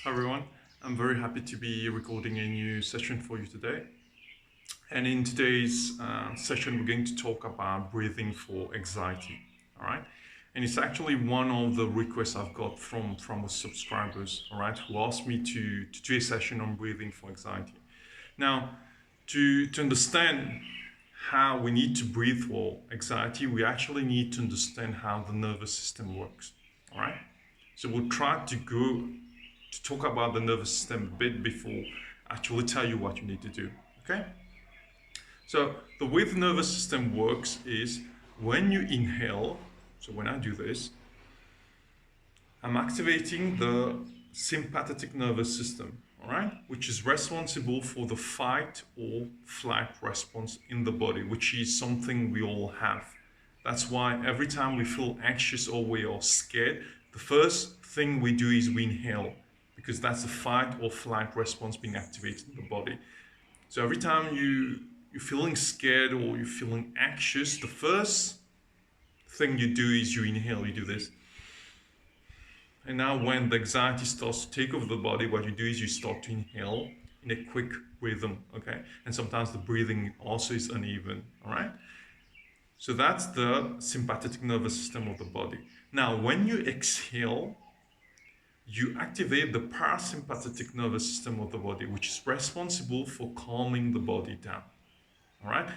Hi everyone, I'm very happy to be recording a new session for you today. And in today's session, we're going to talk about breathing for anxiety. All right, and it's actually one of the requests I've got from the subscribers. All right, who asked me to do a session on breathing for anxiety. Now, to understand how we need to breathe for anxiety, we actually need to understand how the nervous system works. All right, so we'll try to talk about the nervous system a bit before I actually tell you what you need to do. Okay? So the way the nervous system works is when you inhale, so when I do this, I'm activating the sympathetic nervous system, all right, which is responsible for the fight or flight response in the body, which is something we all have. That's why every time we feel anxious or we are scared, the first thing we do is we inhale, because that's the fight or flight response being activated in the body. So every time you're feeling scared or you're feeling anxious, the first thing you do is you inhale, you do this. And now when the anxiety starts to take over the body, what you do is you start to inhale in a quick rhythm, okay? And sometimes the breathing also is uneven, all right? So that's the sympathetic nervous system of the body. Now, when you exhale, you activate the parasympathetic nervous system of the body, which is responsible for calming the body down, all right?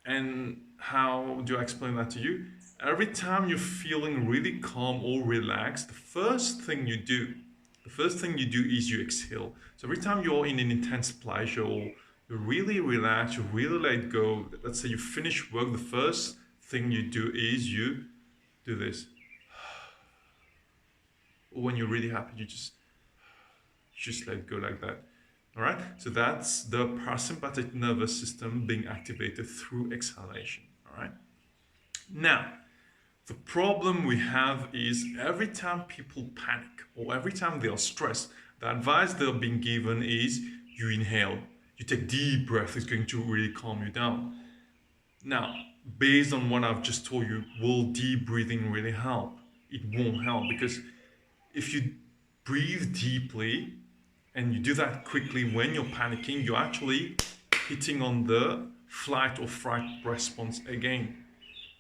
And how do I explain that to you? Every time you're feeling really calm or relaxed, the first thing you do is you exhale. So every time you're in an intense pleasure or you're really relaxed, you really let go, let's say you finish work, the first thing you do is you do this. Or when you're really happy, you just let go like that. All right, so that's the parasympathetic nervous system being activated through exhalation. All right, now the problem we have is every time people panic or every time they are stressed, the advice they're being given is you inhale, you take deep breath, it's going to really calm you down. Now, based on what I've just told you, will deep breathing really help? It won't help, because if you breathe deeply and you do that quickly when you're panicking, you're actually hitting on the flight or fright response again.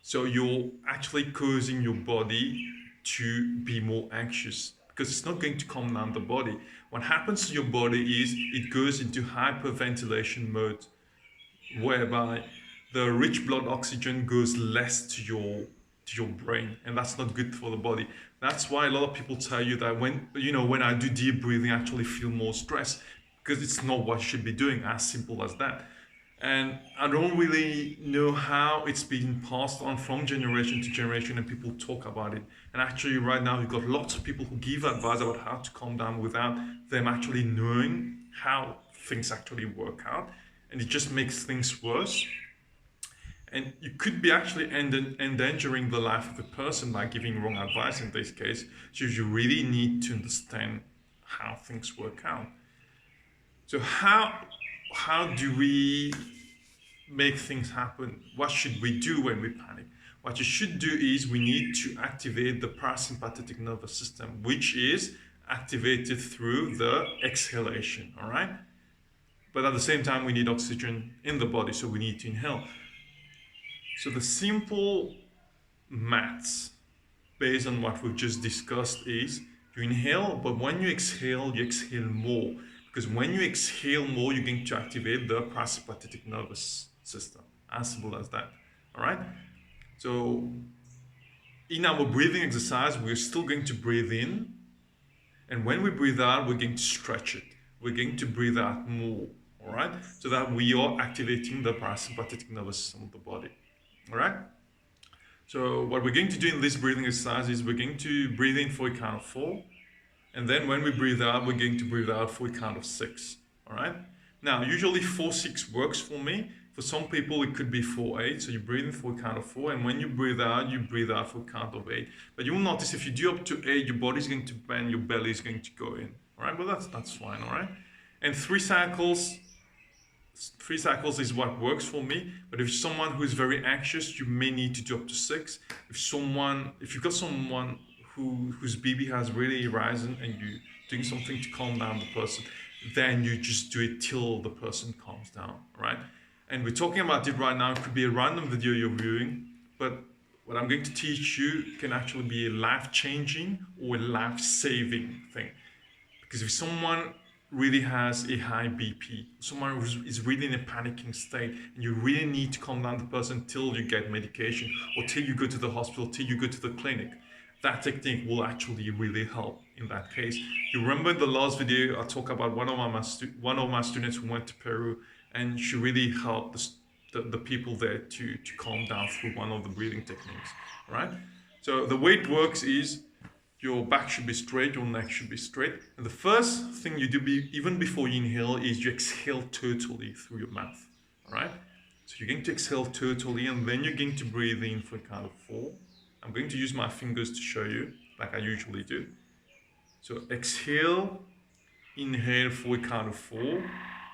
So you're actually causing your body to be more anxious, because it's not going to calm down the body. What happens to your body is it goes into hyperventilation mode, whereby the rich blood oxygen goes less to your brain, and that's not good for the body. That's why a lot of people tell you that when I do deep breathing, I actually feel more stress, because it's not what you should be doing. As simple as that. And I don't really know how it's been passed on from generation to generation, and people talk about it. And actually, right now, we've got lots of people who give advice about how to calm down without them actually knowing how things actually work out. And it just makes things worse. And you could be actually endangering the life of a person by giving wrong advice in this case. So you really need to understand how things work out. So how do we make things happen? What should we do when we panic? What you should do is we need to activate the parasympathetic nervous system, which is activated through the exhalation, all right? But at the same time, we need oxygen in the body, so we need to inhale. So the simple maths based on what we've just discussed is you inhale, but when you exhale more. Because when you exhale more, you're going to activate the parasympathetic nervous system. As simple as that. All right? So in our breathing exercise, we're still going to breathe in. And when we breathe out, we're going to stretch it. We're going to breathe out more. All right? So that we are activating the parasympathetic nervous system of the body. All right? So what we're going to do in this breathing exercise is we're going to breathe in for a count of 4. And then when we breathe out, we're going to breathe out for a count of 6. All right? Now, usually 4-6 works for me. For some people, it could be 4-8. So you breathe in for a count of 4. And when you breathe out for a count of 8. But you'll notice if you do up to 8, your body's going to bend, your belly is going to go in. All right? But that's fine. All right? And 3 cycles is what works for me. But if someone who is very anxious, you may need to do up to 6. If you've got someone whose BB has really risen and you doing something to calm down the person, then you just do it till the person calms down, right? And we're talking about it right now. It could be a random video you're viewing, but what I'm going to teach you can actually be a life-changing or a life-saving thing. Because if someone really has a high BP, someone who is really in a panicking state, and you really need to calm down the person till you get medication or till you go to the hospital, till you go to the clinic, that technique will actually really help in that case. You remember in the last video, I talked about one of my students who went to Peru, and she really helped the people there to calm down through one of the breathing techniques, right? So the way it works is your back should be straight, your neck should be straight. And the first thing you do, even before you inhale, is you exhale totally through your mouth. All right? So you're going to exhale totally, and then you're going to breathe in for a count of 4. I'm going to use my fingers to show you, like I usually do. So exhale, inhale for a count of 4,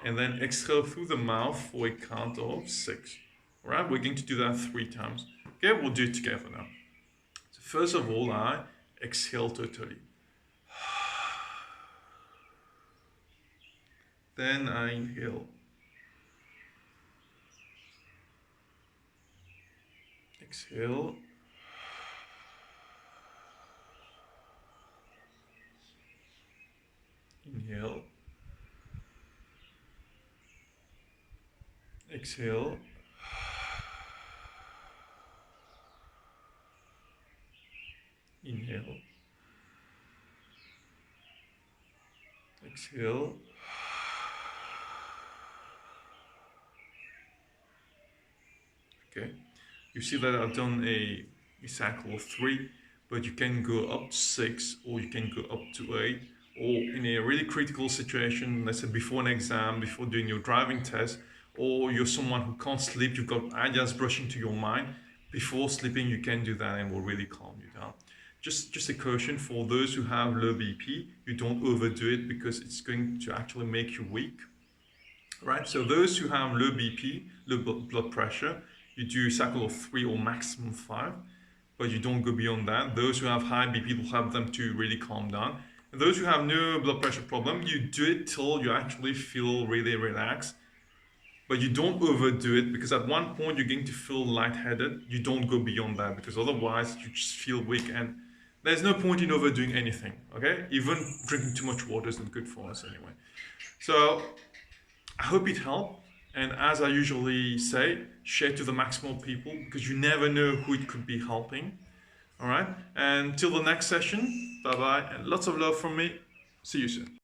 and then exhale through the mouth for a count of 6. All right? We're going to do that 3 times. Okay, we'll do it together now. So first of all, I exhale totally. Then I inhale. Exhale. Inhale. Exhale. Inhale. Exhale. Okay. You see that I've done a cycle of 3, but you can go up to 6 or you can go up to 8. Or in a really critical situation, let's say before an exam, before doing your driving test, or you're someone who can't sleep, you've got ideas rushing to your mind, before sleeping you can do that and will really calm you down. Just a caution for those who have low BP, you don't overdo it because it's going to actually make you weak. Right, so those who have low BP, low blood pressure, you do a cycle of 3 or maximum 5, but you don't go beyond that. Those who have high BP will help them to really calm down. And those who have no blood pressure problem, you do it till you actually feel really relaxed, but you don't overdo it because at one point you're going to feel lightheaded. You don't go beyond that because otherwise you just feel weak, and there's no point in overdoing anything, okay? Even drinking too much water isn't good for us anyway. So I hope it helped. And as I usually say, share to the maximal people because you never know who it could be helping. All right. And till the next session, bye bye. And lots of love from me. See you soon.